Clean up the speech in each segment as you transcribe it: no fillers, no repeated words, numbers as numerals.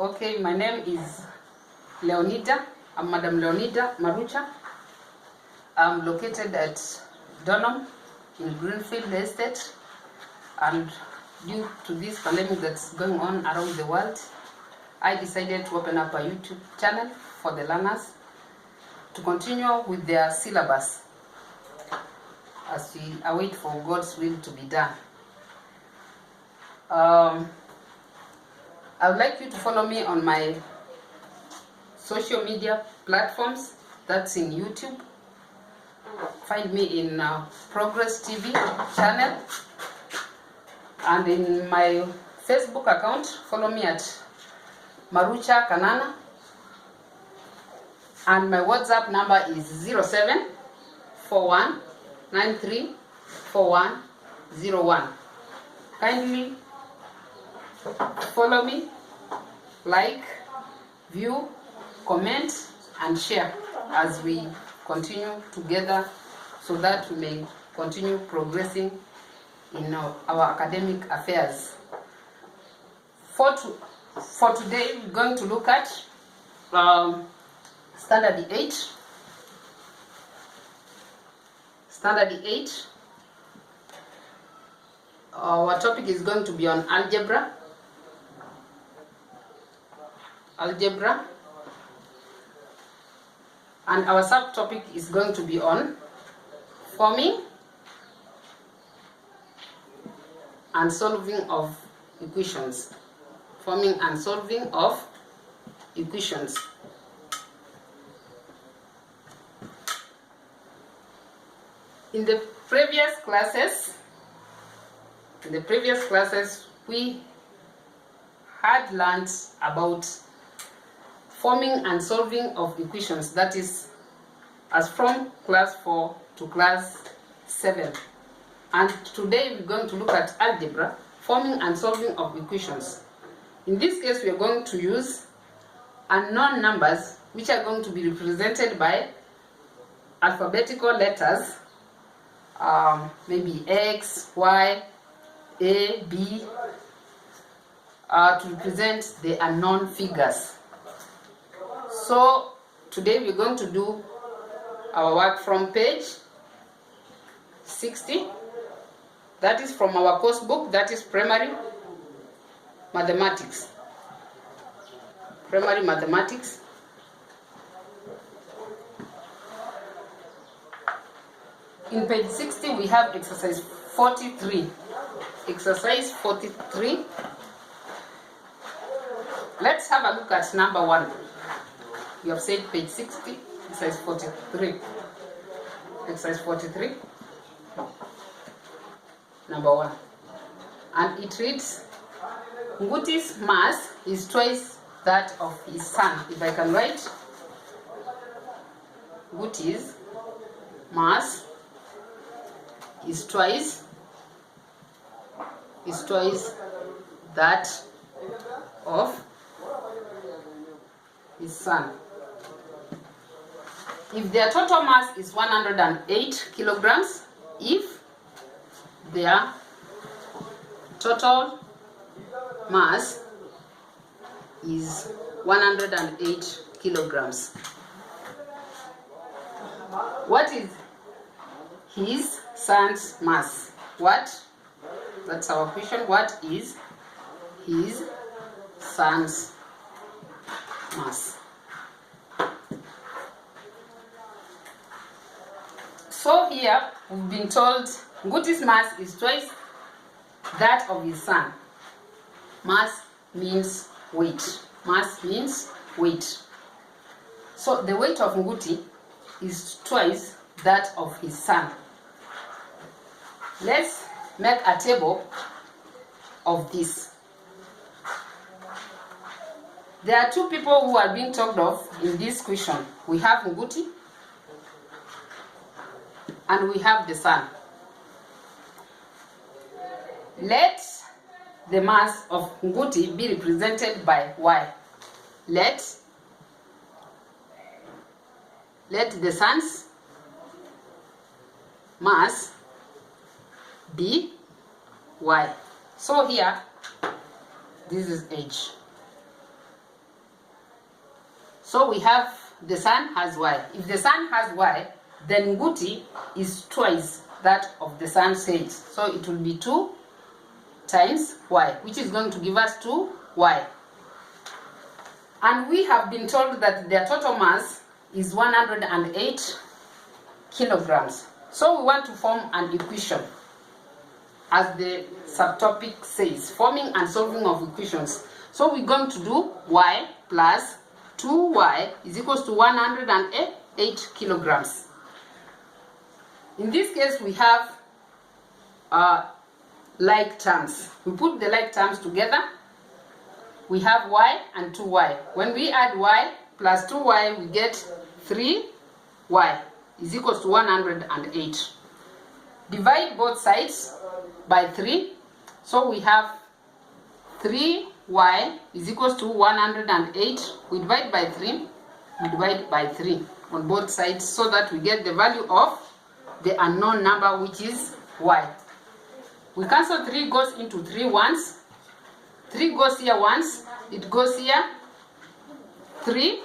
Okay, my name is Leonidah. I'm Madam Leonidah Marucha. I'm located at Donham in Greenfield Estate, and due to this pandemic that's going on around the world, I decided to open up a YouTube channel for the learners to continue with their syllabus as we await for God's will to be done. I would like you to follow me on my social media platforms. That's in YouTube. Find me in Progress TV channel, and in my Facebook account, follow me at Marucha Kanana, and my WhatsApp number is 0741934101. Kindly follow me, like, view, comment, and share as we continue together, so that we may continue progressing in our academic affairs. For today, we're going to look at Standard 8. Standard 8. Our topic is going to be on algebra. And our subtopic is going to be on forming and solving of equations. Forming and solving of equations. In the previous classes, we had learned about forming and solving of equations, that is, as from class 4 to class 7. And today we're going to look at algebra, forming and solving of equations. In this case, we are going to use unknown numbers, which are going to be represented by alphabetical letters, maybe X, Y, A, B, to represent the unknown figures. So today we're going to do our work from page 60. That is from our course book, that is primary mathematics. Primary mathematics. In page 60 we have exercise 43. Exercise 43. Let's have a look at number 1. We have said page 60, exercise 43. Exercise 43, number 1. And it reads, Nguti's mass is twice that of his son. If I can write, Nguti's mass is twice that of his son. If their total mass is 108 kilograms, if their total mass is 108 kilograms, what is his son's mass? That's our question. What is his son's mass? So here we've been told Nguti's mass is twice that of his son. Mass means weight. Mass means weight. So the weight of Nguti is twice that of his son. Let's make a table of this. There are two people who are being talked of in this question. We have Nguti and we have the son. Let the mass of Nguti be represented by Y. Let the son's mass be Y. So here, this is H. So we have the son has y. If the son has y, then Nguti is twice that of the son's age. So it will be 2 times y, which is going to give us 2y. And we have been told that their total mass is 108 kilograms. So we want to form an equation, as the subtopic says, forming and solving of equations. So we're going to do y plus 2y is equals to 108 kilograms. In this case, we have like terms. We put the like terms together. We have y and 2y. When we add y plus 2y, we get 3y is equals to 108. Divide both sides by 3. So we have 3y is equals to 108. We divide by 3. We divide by 3 on both sides so that we get the value of the unknown number, which is y. We cancel 3 goes into 3 once. 3 goes here once. It goes here 3.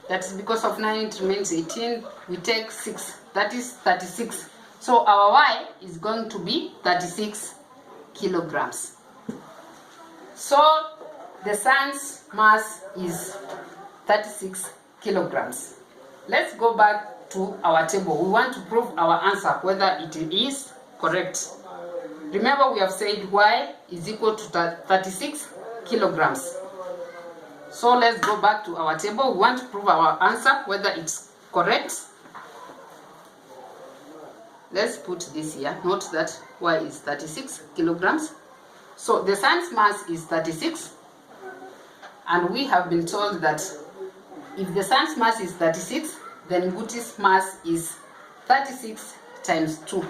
That's because of 9 it remains 18. We take 6. That is 36. So our y is going to be 36 kilograms. So the sun's mass is 36 kilograms. Let's go back to our table. We want to prove our answer, whether it is correct. Remember, we have said y is equal to 36 kilograms. So let's go back to our table. We want to prove our answer, whether it's correct. Let's put this here. Note that y is 36 kilograms. So the sun's mass is 36. And we have been told that if the sun's mass is 36, then Nguti's mass is 36 times 2.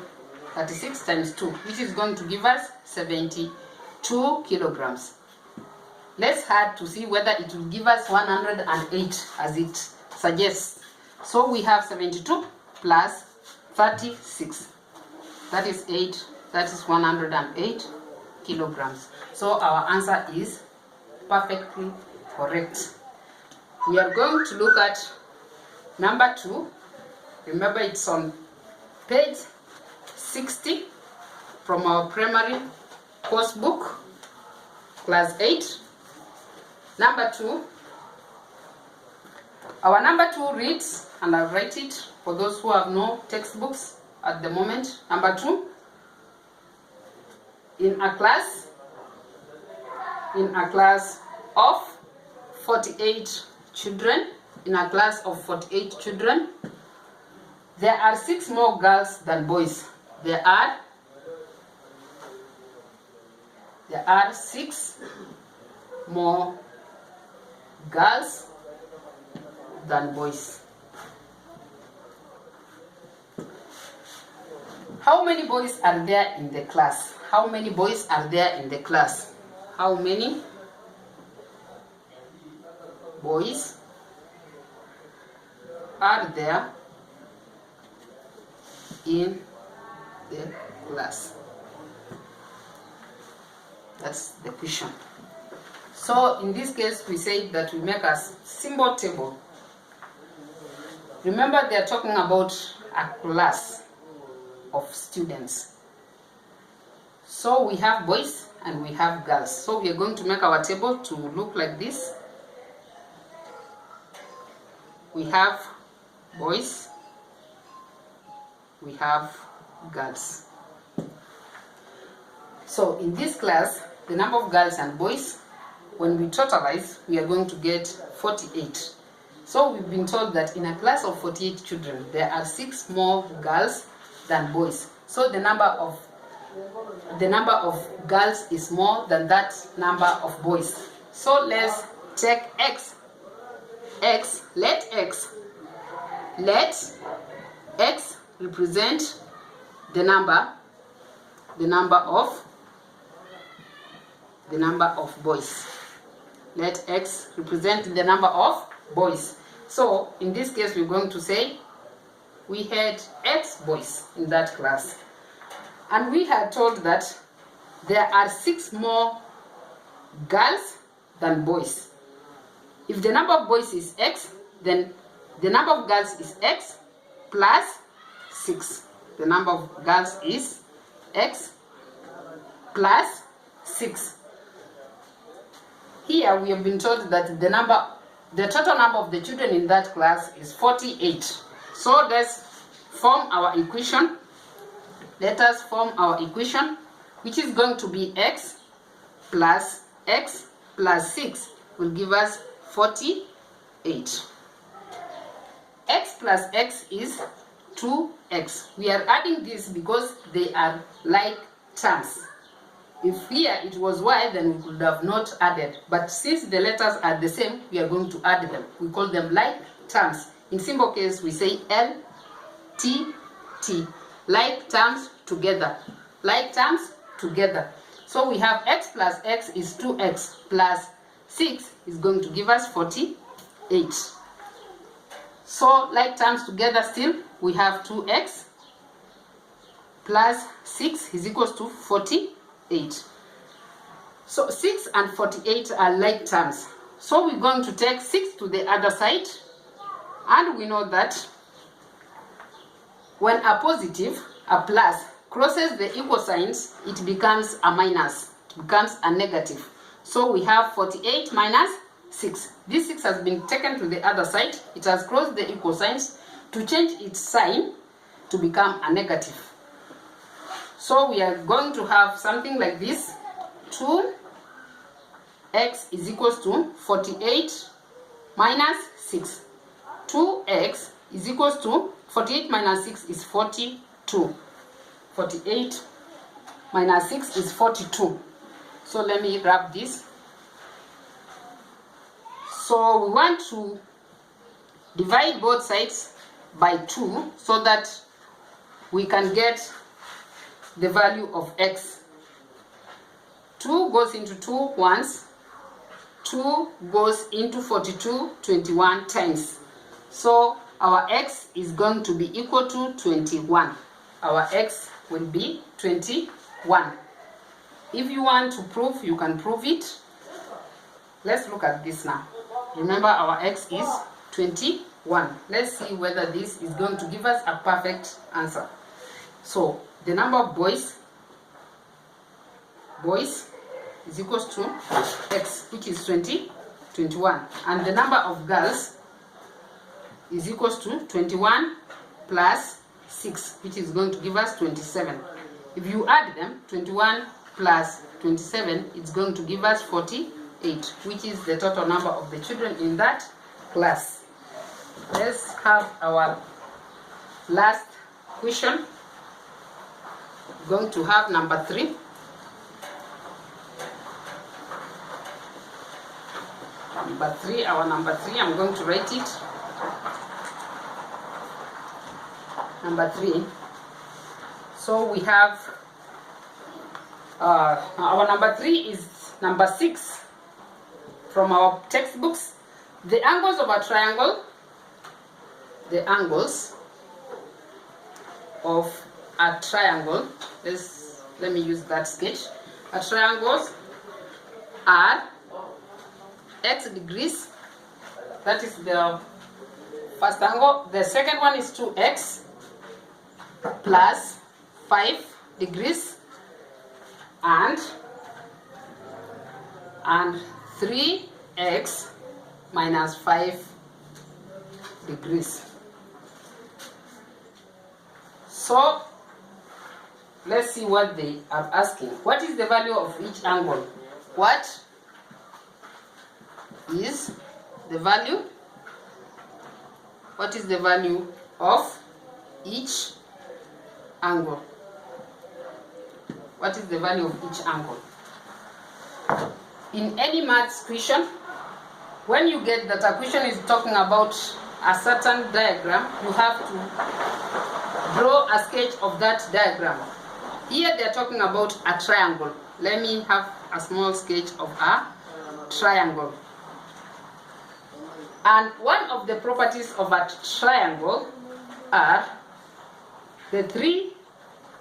36 times 2, which is going to give us 72 kilograms. Let's add to see whether it will give us 108 as it suggests. So we have 72 plus 36. That is 8. That is 108 kilograms. So our answer is perfectly correct. We are going to look at number 2. Remember, it's on page 60 from our primary course book, class 8. Number 2. Our number 2 reads, and I'll write it for those who have no textbooks at the moment. Number 2. In a class of 48 children, there are 6 more girls than boys. There are 6 more girls than boys. How many boys are there in the class? How many boys are there in the class? How many boys are there in the class? That's the question. So in this case, we say that we make a symbol table. Remember, they are talking about a class of students. So we have boys and we have girls. So we are going to make our table to look like this. We have boys, we have girls. So in this class, the number of girls and boys, when we totalize, we are going to get 48. So we've been told that in a class of 48 children, there are 6 more girls than boys. So the number of girls is more than that number of boys. So let's take x. Let x represent the number of boys. Let x represent the number of boys. So in this case, we're going to say we had x boys in that class, and we had told that there are 6 more girls than boys. If the number of boys is x, then the number of girls is x plus 6. The number of girls is x plus 6. Here we have been told that the total number of the children in that class is 48. So let's form our equation. Let us form our equation, which is going to be x plus 6 will give us 48. X plus x is 2x. We are adding this because they are like terms. If here it was y, then we could have not added. But since the letters are the same, we are going to add them. We call them like terms. In simple case, we say L, T, T. Like terms together. Like terms together. So we have x plus x is 2x plus 6 is going to give us 48. So like terms together still, we have 2x plus 6 is equals to 48. So 6 and 48 are like terms. So we're going to take 6 to the other side, and we know that when a positive, a plus, crosses the equal signs, it becomes a minus, it becomes a negative. So we have 48 minus 6. This 6 has been taken to the other side. It has crossed the equal signs to change its sign to become a negative. So we are going to have something like this. 2x is equals to 48 minus 6. 2x is equals to 48 minus 6 is 42. 48 minus 6 is 42. So let me grab this. So we want to divide both sides by 2 so that we can get the value of x. 2 goes into 2 once. 2 goes into 42 21 times. So our x is going to be equal to 21. Our x will be 21. If you want to prove, you can prove it. Let's look at this now. Remember, our x is 21. Let's see whether this is going to give us a perfect answer. So the number of boys is equals to x, which is 21, and the number of girls is equals to 21 plus 6, which is going to give us 27. If you add them, 21 plus 27, it's going to give us 48, which is the total number of the children in that class. Let's have our last question. We're going to have number 3. Our number 3, I'm going to write it. Number 3. So we have our number 3 is number 6 from our textbooks. The angles of a triangle, let me use that sketch. A triangle are x degrees. That is the first angle. The second one is 2x plus 5 degrees and 3x minus 5 degrees. So let's see what they are asking. What is the value of each angle? What is the value? What is the value of each angle? What is the value of each angle? In any maths question, when you get that a question is talking about a certain diagram, you have to draw a sketch of that diagram. Here they are talking about a triangle. Let me have a small sketch of a triangle. And one of the properties of a triangle are the 3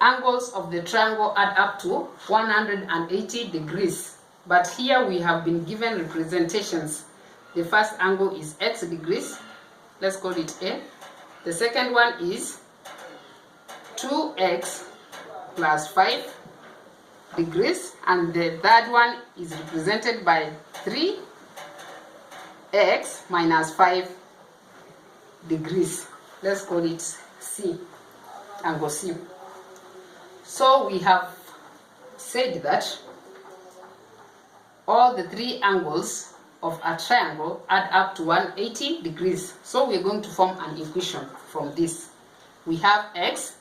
angles of the triangle add up to 180 degrees. But here we have been given representations. The first angle is x degrees. Let's call it A. The second one is 2x plus 5 degrees, and the third one is represented by 3x minus 5 degrees. Let's call it C, angle C. So we have said that all the three angles of a triangle add up to 180 degrees. So we're going to form an equation from this. We have x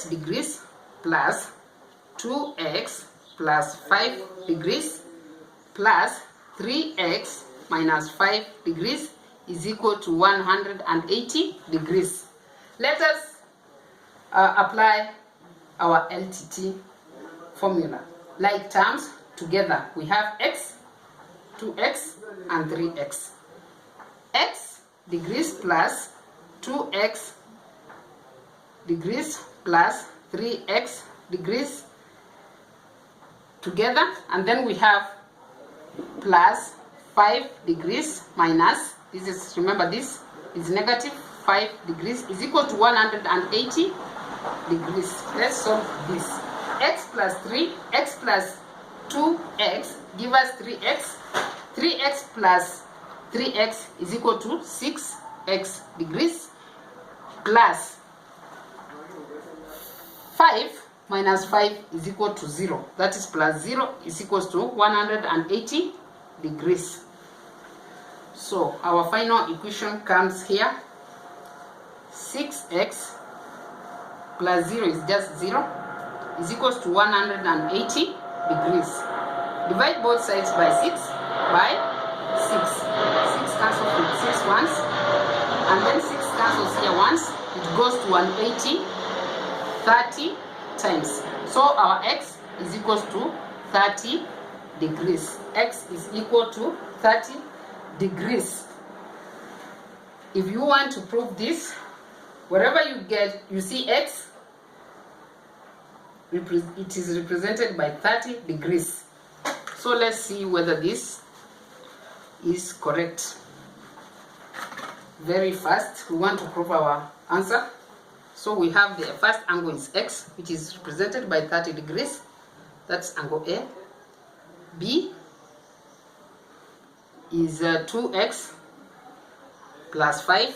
degrees plus 2x plus 5 degrees plus 3x minus 5 degrees is equal to 180 degrees. Let us apply our LTT formula. Like terms together, we have x, 2x and 3x. X degrees plus 2x degrees plus 3x degrees together, and then we have plus 5 degrees minus, this is, remember this is negative 5 degrees, is equal to 180 degrees. Let's solve this. X plus 3, x plus 2x give us 3x. 3x plus 3x is equal to 6x degrees plus 5 minus 5 is equal to 0. That is plus 0 is equal to 180 degrees. So our final equation comes here. 6x plus 0 is just 0 is equals to 180 degrees. Divide both sides by 6 by 6. 6 cancels with 6 once, and then 6 cancels here once. It goes to 180 30 times. So our x is equal to 30 degrees. X is equal to 30 degrees. If you want to prove this, wherever you see x, it is represented by 30 degrees. So let's see whether this is correct. Very fast, we want to prove our answer. So we have the first angle is x, which is represented by 30 degrees. That's angle A. B is 2x plus 5,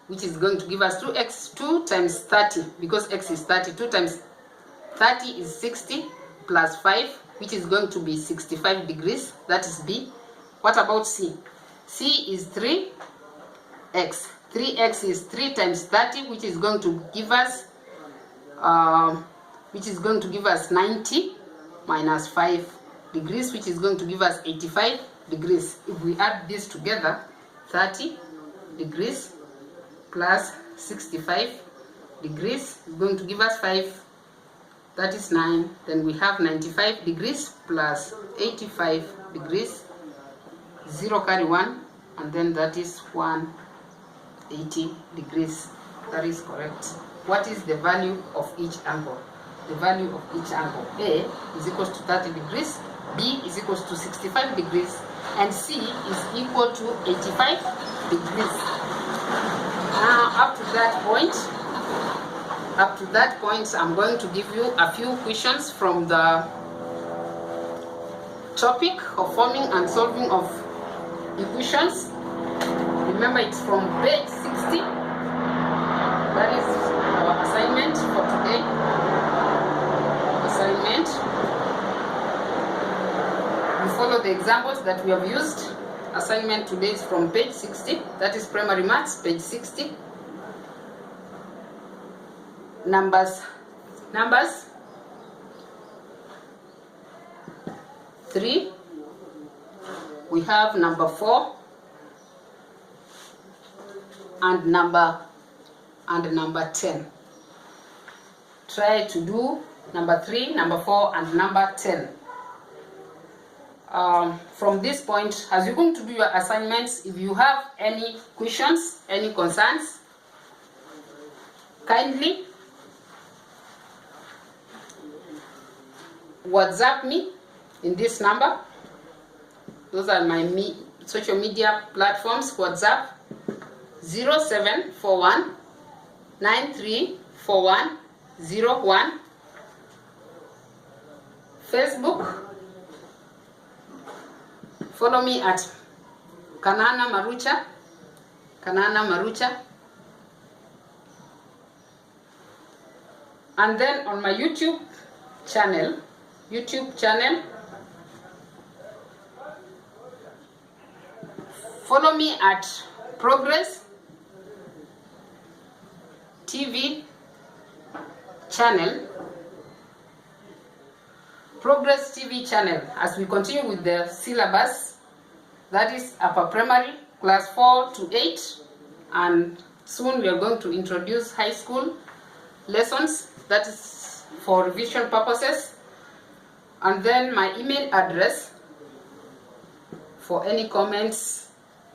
which is going to give us 2x, 2 times 30, because x is 30. 2 times 30 is 60, plus 5, which is going to be 65 degrees. That is B. What about C? C is 3x. 3x is 3 times 30, which is going to give us 90 minus 5 degrees, which is going to give us 85 degrees. If we add this together, 30 degrees plus 65 degrees is going to give us 5, that is 9. Then we have 95 degrees plus 85 degrees, 0 carry 1, and then that is 180 degrees. That is correct. What is the value of each angle? The value of each angle: A is equal to 30 degrees, B is equal to 65 degrees, and C is equal to 85 degrees. Now up to that point, I'm going to give you a few questions from the topic of forming and solving of equations. Remember, it's from page 60. That is our assignment for today. Assignment. We follow the examples that we have used. Assignment today is from page 60. That is primary maths, page 60. Numbers 3. We have number 4 and number 10. Try to do number 3, number 4, and number 10. From this point, as you're going to do your assignments, if you have any questions, any concerns, kindly WhatsApp me in this number. Those are my social media platforms. WhatsApp 0741 934101. Facebook, follow me at Kanana Marucha. And then on my YouTube channel, follow me at Progress TV channel. Progress TV channel, as we continue with the syllabus, that is upper primary, class 4 to 8, and soon we are going to introduce high school lessons, that is for revision purposes. And then my email address for any comments,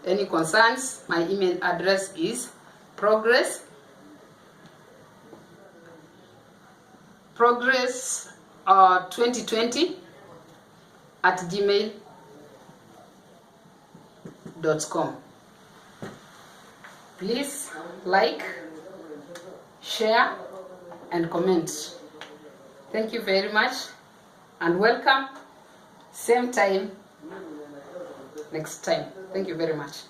any concerns, my email address is progress2020@gmail.com. Please like, share, and comment. Thank you very much, and welcome. Same time next time. Thank you very much.